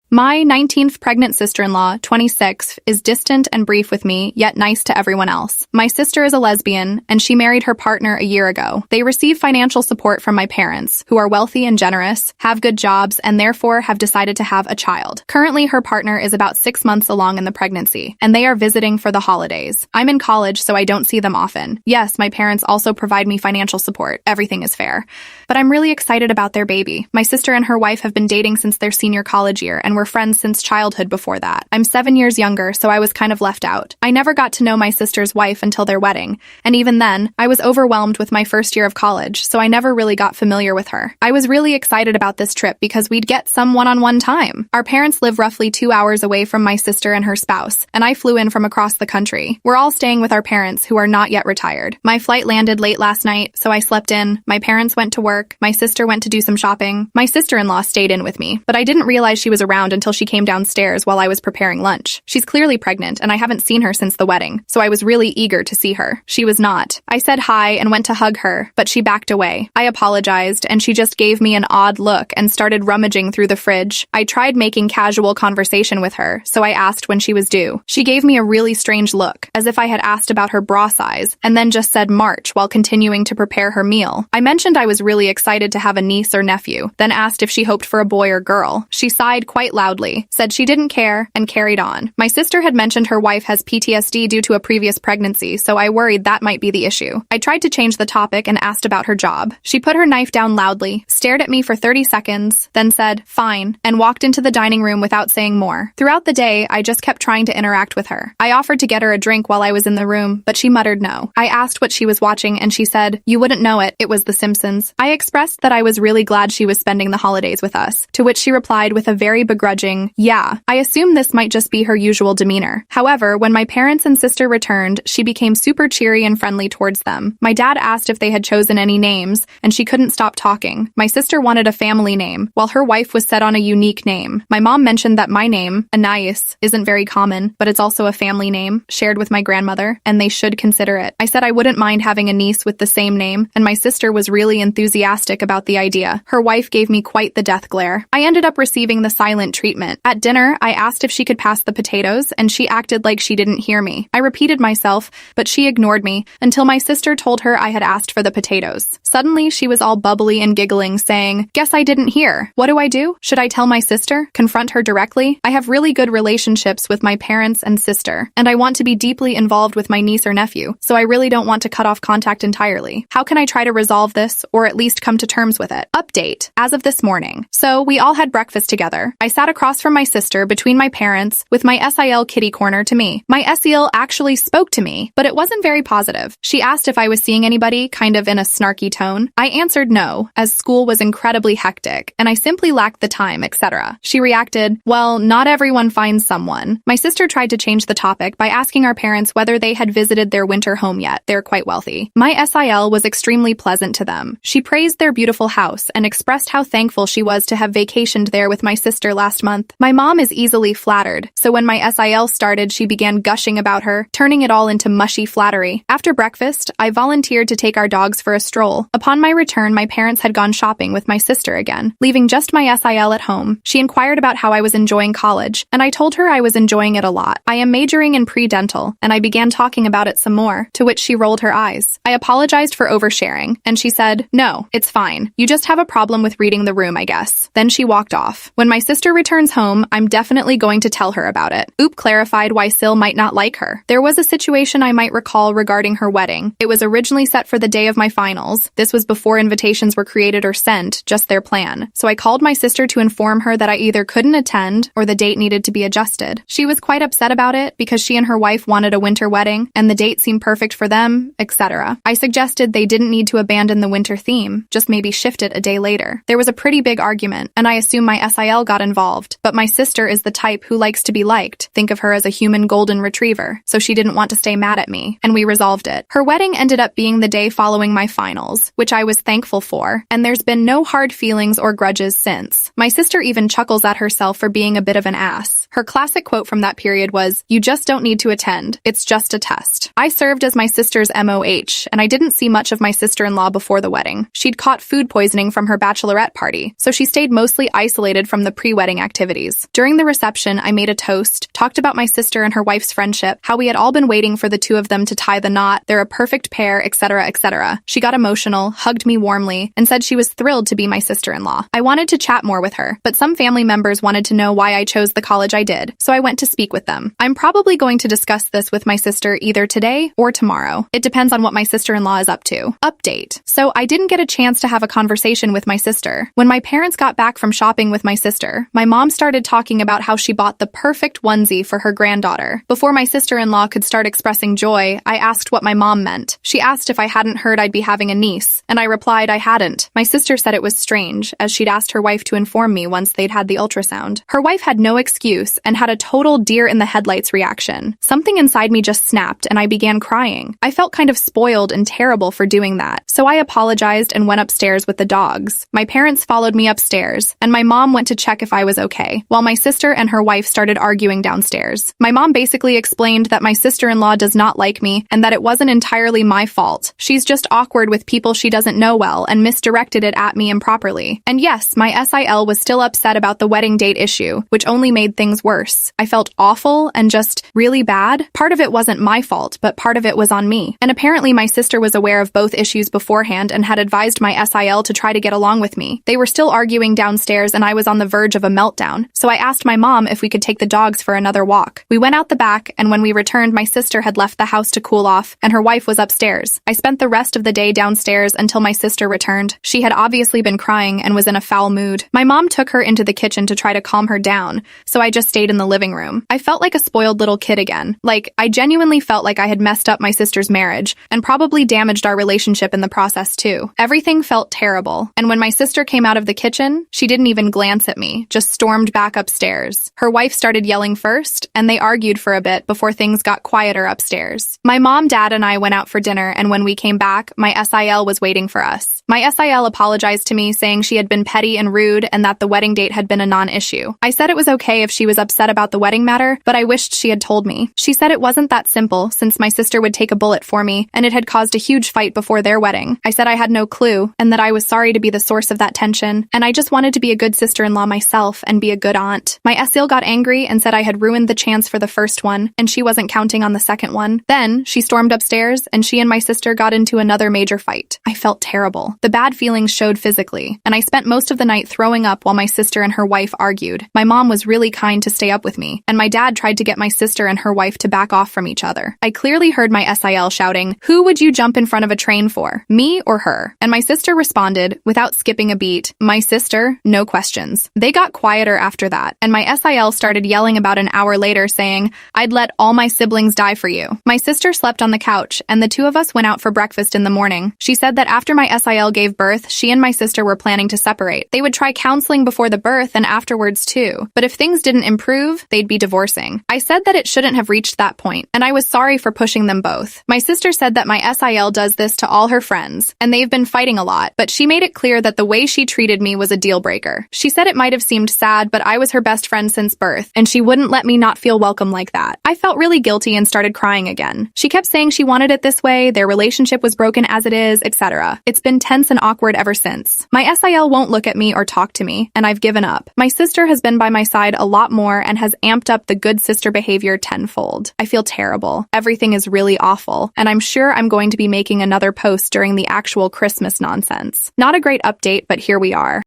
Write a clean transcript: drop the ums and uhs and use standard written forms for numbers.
My 19th pregnant sister-in-law, 26, is distant and brief with me, yet nice to everyone else. My sister is a lesbian, and she married her partner a year ago. They receive financial support from my parents, who are wealthy and generous, have good jobs, and therefore have decided to have a child. Currently, her partner is about 6 months along in the pregnancy, and they are visiting for the holidays. I'm in college, so I don't see them often. Yes, my parents also provide me financial support. Everything is fair. But I'm really excited about their baby. My sister and her wife have been dating since their senior college year, and were friends since childhood before that. I'm 7 years younger, so I was kind of left out. I never got to know my sister's wife until their wedding, and even then, I was overwhelmed with my first year of college, so I never really got familiar with her. I was really excited about this trip because we'd get some one-on-one time. Our parents live roughly 2 hours away from my sister and her spouse, and I flew in from across the country. We're all staying with our parents, who are not yet retired. My flight landed late last night, so I slept in. My parents went to work. My sister went to do some shopping. My sister-in-law stayed in with me, but I didn't realize she was around until she came downstairs while I was preparing lunch. She's clearly pregnant, and I haven't seen her since the wedding, so I was really eager to see her. She was not. I said hi and went to hug her, but she backed away. I apologized, and she just gave me an odd look and started rummaging through the fridge. I tried making casual conversation with her, so I asked when she was due. She gave me a really strange look, as if I had asked about her bra size, and then just said March while continuing to prepare her meal. I mentioned I was really excited to have a niece or nephew, then asked if she hoped for a boy or girl. She sighed quite loudly, said she didn't care, and carried on. My sister had mentioned her wife has PTSD due to a previous pregnancy, so I worried that might be the issue. I tried to change the topic and asked about her job. She put her knife down loudly, stared at me for 30 seconds, then said, fine, and walked into the dining room without saying more. Throughout the day, I just kept trying to interact with her. I offered to get her a drink while I was in the room, but she muttered no. I asked what she was watching, and she said, you wouldn't know it, it was The Simpsons. I expressed that I was really glad she was spending the holidays with us, to which she replied with a very begrudging, yeah. I assumed this might just be her usual demeanor. However, when my parents and sister returned, she became super cheery and friendly towards them. My dad asked if they had chosen any names, and she couldn't stop talking. My sister wanted a family name, while her wife was set on a unique name. My mom mentioned that my name, Anais, isn't very common, but it's also a family name, shared with my grandmother, and they should consider it. I said I wouldn't mind having a niece with the same name, and my sister was really enthusiastic about the idea. Her wife gave me quite the death glare. I ended up receiving the silent treatment. At dinner, I asked if she could pass the potatoes, and she acted like she didn't hear me. I repeated myself, but she ignored me, until my sister told her I had asked for the potatoes. Suddenly, she was all bubbly and giggling, saying, guess I didn't hear. What do I do? Should I tell my sister? Confront her directly? I have really good relationships with my parents and sister, and I want to be deeply involved with my niece or nephew, so I really don't want to cut off contact entirely. How can I try to resolve this, or at least come to terms with it? Update. As of this morning. So, we all had breakfast together. I sat across from my sister between my parents, with my SIL kitty corner to me. My SEL actually spoke to me, but it wasn't very positive. She asked if I was seeing anybody, kind of in a snarky tone. I answered no, as school was incredibly hectic, and I simply lacked the time, etc. She reacted, well, not everyone finds someone. My sister tried to change the topic by asking our parents whether they had visited their winter home yet. They're quite wealthy. My SIL was extremely pleasant to them. She praised their beautiful house and expressed how thankful she was to have vacationed there with my sister last month. My mom is easily flattered, so when my SIL started, she began gushing about her, turning it all into mushy flattery. After breakfast, I volunteered to take our dogs for a stroll. Upon my return, my parents had gone shopping with my sister again, leaving just my SIL at home. She inquired about how I was enjoying college, and I told her I was enjoying it a lot. I am majoring in pre-dental, and I began talking about it some more, to which she rolled her eyes. I apologized for oversharing, and she said, no, it's fine. You just have a problem with reading the room, I guess. Then she walked off. When my sister returns home, I'm definitely going to tell her about it. Oop clarified why Sil might not like her. There was a situation I might recall regarding her wedding. It was originally set for the day of my finals. This was before invitations were created or sent, just their plan. So I called my sister to inform her that I either couldn't attend or the date needed to be adjusted. She was quite upset about it because she and her wife wanted a winter wedding and the date seemed perfect for them, etc. I suggested they didn't need to abandon the winter theme, just maybe shift it a day later. There was a pretty big argument, and I assume my SIL got involved, but my sister is the type who likes to be liked. Think of her as a human golden retriever, so she didn't want to stay mad at me, and we resolved it. Her wedding ended up being the day following my finals, which I was thankful for, and there's been no hard feelings or grudges since. My sister even chuckles at herself for being a bit of an ass. Her classic quote from that period was, "You just don't need to attend. It's just a test." I served as my sister's MOH, and I didn't see much of my sister-in-law before the wedding. She'd caught food poisoning from her bachelorette party, so she stayed mostly isolated from the pre-wedding bonding activities. During the reception, I made a toast, talked about my sister and her wife's friendship, how we had all been waiting for the two of them to tie the knot, they're a perfect pair, etc., etc. She got emotional, hugged me warmly, and said she was thrilled to be my sister-in-law. I wanted to chat more with her, but some family members wanted to know why I chose the college I did, so I went to speak with them. I'm probably going to discuss this with my sister either today or tomorrow. It depends on what my sister-in-law is up to. Update. So I didn't get a chance to have a conversation with my sister. When my parents got back from shopping with my sister, my mom started talking about how she bought the perfect onesie for her granddaughter. Before my sister-in-law could start expressing joy, I asked what my mom meant. She asked if I hadn't heard I'd be having a niece, and I replied I hadn't. My sister said it was strange, as she'd asked her wife to inform me once they'd had the ultrasound. Her wife had no excuse and had a total deer-in-the-headlights reaction. Something inside me just snapped, and I began crying. I felt kind of spoiled and terrible for doing that, so I apologized and went upstairs with the dogs. My parents followed me upstairs, and my mom went to check if I was okay, while my sister and her wife started arguing downstairs. My mom basically explained that my sister-in-law does not like me and that it wasn't entirely my fault. She's just awkward with people she doesn't know well and misdirected it at me improperly. And yes, my SIL was still upset about the wedding date issue, which only made things worse. I felt awful and just really bad. Part of it wasn't my fault, but part of it was on me. And apparently my sister was aware of both issues beforehand and had advised my SIL to try to get along with me. They were still arguing downstairs and I was on the verge of a meltdown, so I asked my mom if we could take the dogs for another walk. We went out the back, and when we returned, my sister had left the house to cool off, and her wife was upstairs. I spent the rest of the day downstairs until my sister returned. She had obviously been crying and was in a foul mood. My mom took her into the kitchen to try to calm her down, so I just stayed in the living room. I felt like a spoiled little kid again. Like, I genuinely felt like I had messed up my sister's marriage, and probably damaged our relationship in the process too. Everything felt terrible, and when my sister came out of the kitchen, she didn't even glance at me, just stormed back upstairs. Her wife started yelling first, and they argued for a bit before things got quieter upstairs. My mom, dad, and I went out for dinner, and when we came back, my SIL was waiting for us. My SIL apologized to me, saying she had been petty and rude and that the wedding date had been a non-issue. I said it was okay if she was upset about the wedding matter, but I wished she had told me. She said it wasn't that simple, since my sister would take a bullet for me, and it had caused a huge fight before their wedding. I said I had no clue, and that I was sorry to be the source of that tension, and I just wanted to be a good sister-in-law myself and be a good aunt. My SIL got angry and said I had ruined the chance for the first one, and she wasn't counting on the second one. Then, she stormed upstairs, and she and my sister got into another major fight. I felt terrible. The bad feelings showed physically, and I spent most of the night throwing up while my sister and her wife argued. My mom was really kind to stay up with me, and my dad tried to get my sister and her wife to back off from each other. I clearly heard my SIL shouting, "Who would you jump in front of a train for? Me or her?" And my sister responded, without skipping a beat, "My sister, no questions." They got quieter after that, and my SIL started yelling about an hour later saying, "I'd let all my siblings die for you." My sister slept on the couch, and the two of us went out for breakfast in the morning. She said that after my SIL gave birth, she and my sister were planning to separate. They would try counseling before the birth and afterwards too, but if things didn't improve, they'd be divorcing. I said that it shouldn't have reached that point, and I was sorry for pushing them both. My sister said that my SIL does this to all her friends, and they've been fighting a lot, but she made it clear that the way she treated me was a deal breaker. She said it might have seemed sad, but I was her best friend since birth, and she wouldn't let me not feel welcome like that. I felt really guilty and started crying again. She kept saying she wanted it this way, their relationship was broken as it is, etc. It's been tense and awkward ever since. My SIL won't look at me or talk to me, and I've given up. My sister has been by my side a lot more and has amped up the good sister behavior tenfold. I feel terrible. Everything is really awful, and I'm sure I'm going to be making another post during the actual Christmas nonsense. Not a great update, but here we are.